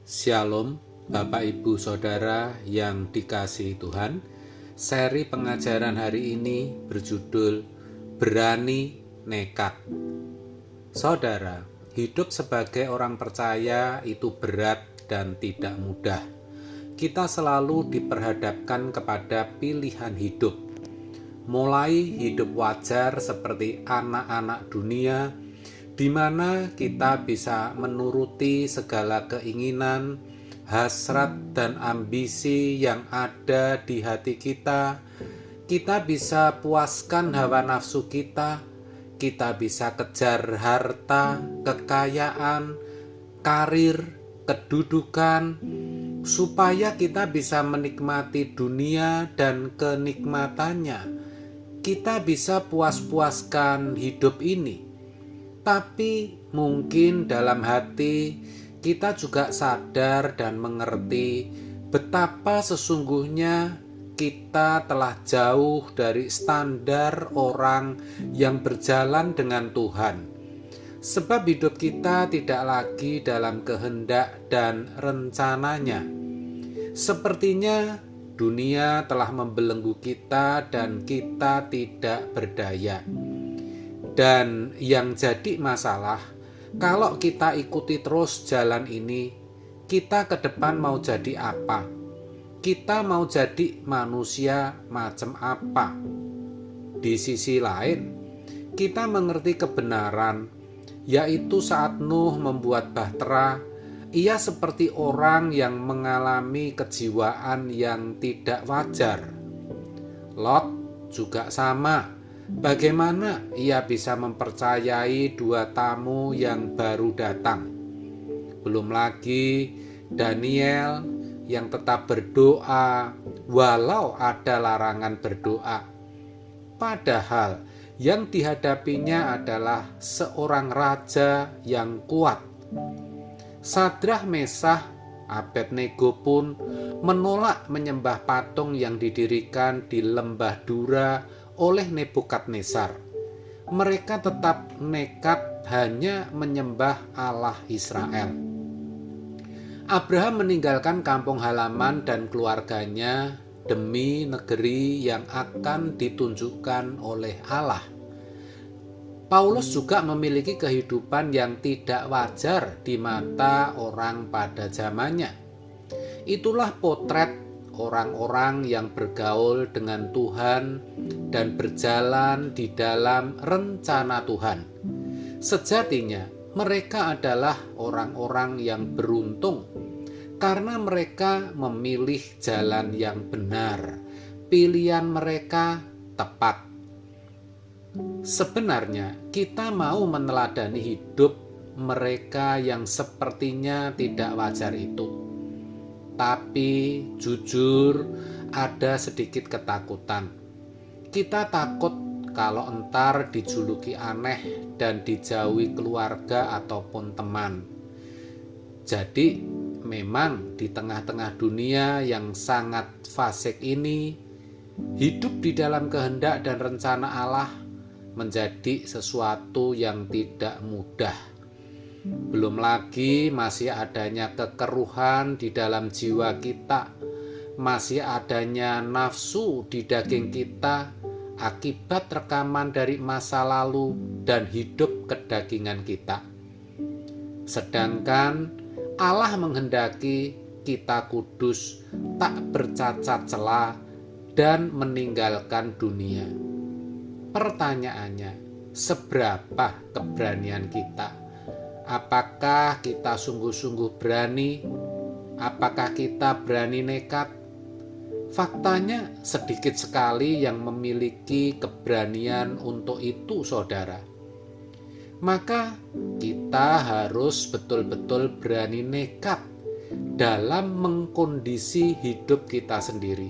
Shalom, Bapak Ibu Saudara yang dikasihi Tuhan. Seri pengajaran hari ini berjudul Berani Nekat. Saudara, hidup sebagai orang percaya itu berat dan tidak mudah. Kita selalu diperhadapkan kepada pilihan hidup. Mulai hidup wajar seperti anak-anak dunia, di mana kita bisa menuruti segala keinginan, hasrat, dan ambisi yang ada di hati kita. Kita bisa puaskan hawa nafsu kita bisa kejar harta, kekayaan, karir, kedudukan, supaya kita bisa menikmati dunia dan kenikmatannya. Kita bisa puas-puaskan hidup ini. Tapi mungkin dalam hati kita juga sadar dan mengerti betapa sesungguhnya kita telah jauh dari standar orang yang berjalan dengan Tuhan. Sebab hidup kita tidak lagi dalam kehendak dan rencananya. Sepertinya dunia telah membelenggu kita dan kita tidak berdaya. Dan yang jadi masalah, kalau kita ikuti terus jalan ini, kita ke depan mau jadi apa? Kita mau jadi manusia macam apa? Di sisi lain, kita mengerti kebenaran, yaitu saat Nuh membuat bahtera, ia seperti orang yang mengalami kejiwaan yang tidak wajar. Lot juga sama. Bagaimana ia bisa mempercayai dua tamu yang baru datang? Belum lagi Daniel yang tetap berdoa walau ada larangan berdoa. Padahal yang dihadapinya adalah seorang raja yang kuat. Sadrah, Mesah, Abednego pun menolak menyembah patung yang didirikan di lembah Dura oleh Nebukadnezar. Mereka tetap nekat hanya menyembah Allah Israel. Abraham meninggalkan kampung halaman dan keluarganya demi negeri yang akan ditunjukkan oleh Allah. Paulus juga memiliki kehidupan yang tidak wajar di mata orang pada zamannya. Itulah potret orang-orang yang bergaul dengan Tuhan dan berjalan di dalam rencana Tuhan. Sejatinya, mereka adalah orang-orang yang beruntung karena mereka memilih jalan yang benar. Pilihan mereka tepat. Sebenarnya, kita mau meneladani hidup mereka yang sepertinya tidak wajar itu. Tapi jujur ada sedikit ketakutan. Kita takut kalau entar dijuluki aneh dan dijauhi keluarga ataupun teman. Jadi memang di tengah-tengah dunia yang sangat fasik ini, hidup di dalam kehendak dan rencana Allah menjadi sesuatu yang tidak mudah. Belum lagi masih adanya kekeruhan di dalam jiwa kita, masih adanya nafsu di daging kita akibat rekaman dari masa lalu dan hidup kedagingan kita. Sedangkan Allah menghendaki kita kudus, tak bercacat celah, dan meninggalkan dunia. Pertanyaannya, seberapa keberanian kita? Apakah kita sungguh-sungguh berani? Apakah kita berani nekat? Faktanya sedikit sekali yang memiliki keberanian untuk itu, saudara. Maka kita harus betul-betul berani nekat dalam mengkondisi hidup kita sendiri.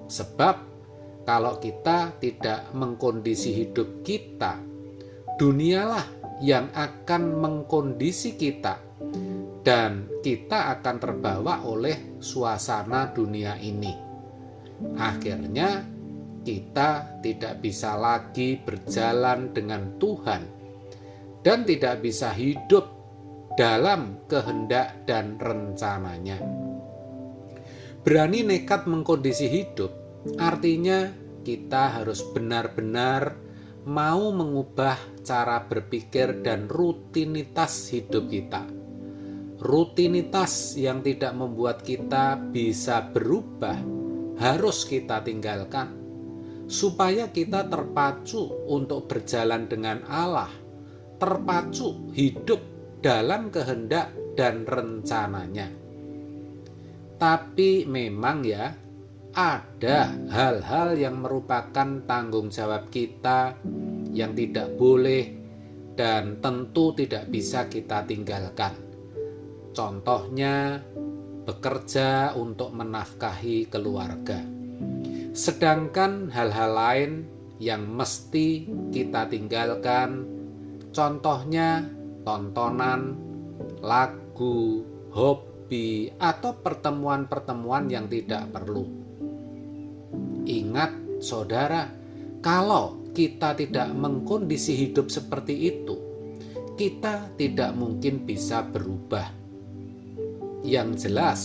Sebab kalau kita tidak mengkondisi hidup kita, dunialah yang akan mengkondisi kita, dan kita akan terbawa oleh suasana dunia ini. Akhirnya kita tidak bisa lagi berjalan dengan Tuhan dan tidak bisa hidup dalam kehendak dan rencananya. Berani nekat mengkondisi hidup artinya kita harus benar-benar mau mengubah cara berpikir dan rutinitas hidup kita. Rutinitas yang tidak membuat kita bisa berubah harus kita tinggalkan, supaya kita terpacu untuk berjalan dengan Allah, terpacu hidup dalam kehendak dan rencananya. Tapi memang ya, ada hal-hal yang merupakan tanggung jawab kita yang tidak boleh dan tentu tidak bisa kita tinggalkan. Contohnya, bekerja untuk menafkahi keluarga. Sedangkan hal-hal lain yang mesti kita tinggalkan, contohnya tontonan, lagu, hobi, atau pertemuan-pertemuan yang tidak perlu. Ingat saudara, kalau kita tidak mengkondisi hidup seperti itu, kita tidak mungkin bisa berubah. Yang jelas,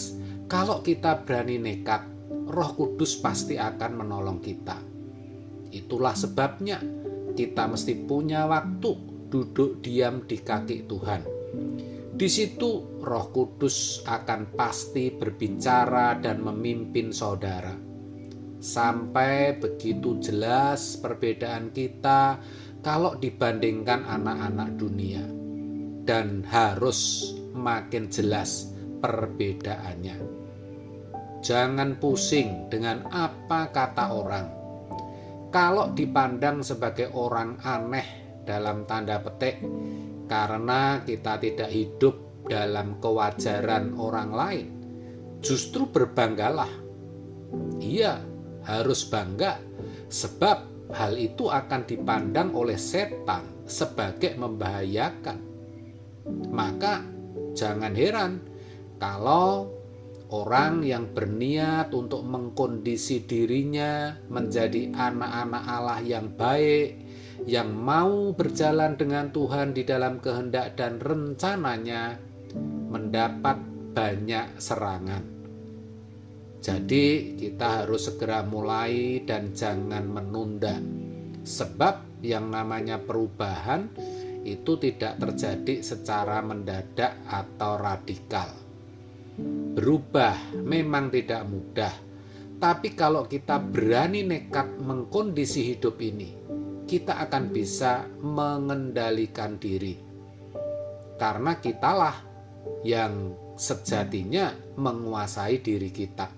kalau kita berani nekat, Roh Kudus pasti akan menolong kita. Itulah sebabnya kita mesti punya waktu duduk diam di kaki Tuhan. Di situ Roh Kudus akan pasti berbicara dan memimpin saudara. Sampai begitu jelas perbedaan kita kalau dibandingkan anak-anak dunia. Dan harus makin jelas perbedaannya. Jangan pusing dengan apa kata orang. Kalau dipandang sebagai orang aneh dalam tanda petik karena kita tidak hidup dalam kewajaran orang lain, justru berbanggalah. Iya, harus bangga, sebab hal itu akan dipandang oleh setan sebagai membahayakan. Maka jangan heran kalau orang yang berniat untuk mengkondisi dirinya menjadi anak-anak Allah yang baik, yang mau berjalan dengan Tuhan di dalam kehendak dan rencananya, mendapat banyak serangan. Jadi kita harus segera mulai dan jangan menunda. Sebab yang namanya perubahan itu tidak terjadi secara mendadak atau radikal. Berubah memang tidak mudah, tapi kalau kita berani nekat mengkondisi hidup ini, kita akan bisa mengendalikan diri. Karena kitalah yang sejatinya menguasai diri kita.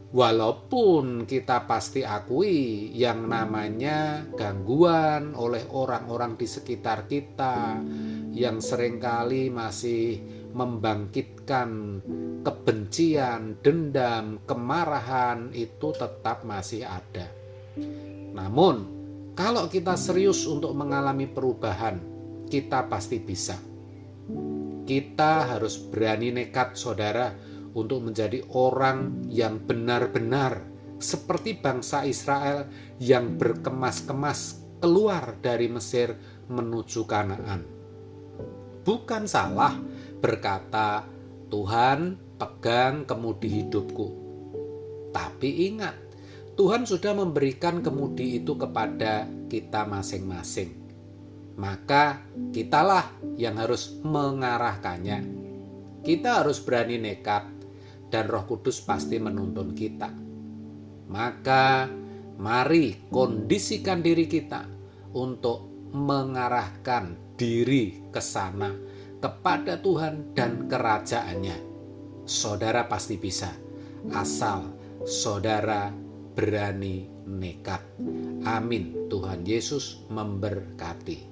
Walaupun kita pasti akui yang namanya gangguan oleh orang-orang di sekitar kita yang seringkali masih membangkitkan kebencian, dendam, kemarahan itu tetap masih ada. Namun, kalau kita serius untuk mengalami perubahan, kita pasti bisa. Kita harus berani nekat, saudara, untuk menjadi orang yang benar-benar seperti bangsa Israel yang berkemas-kemas keluar dari Mesir menuju Kanaan. Bukan salah berkata, Tuhan pegang kemudi hidupku. Tapi ingat, Tuhan sudah memberikan kemudi itu kepada kita masing-masing. Maka kitalah yang harus mengarahkannya. Kita harus berani nekat, dan Roh Kudus pasti menuntun kita. Maka mari kondisikan diri kita untuk mengarahkan diri ke sana, kepada Tuhan dan kerajaannya. Saudara pasti bisa, asal saudara berani nekat. Amin. Tuhan Yesus memberkati.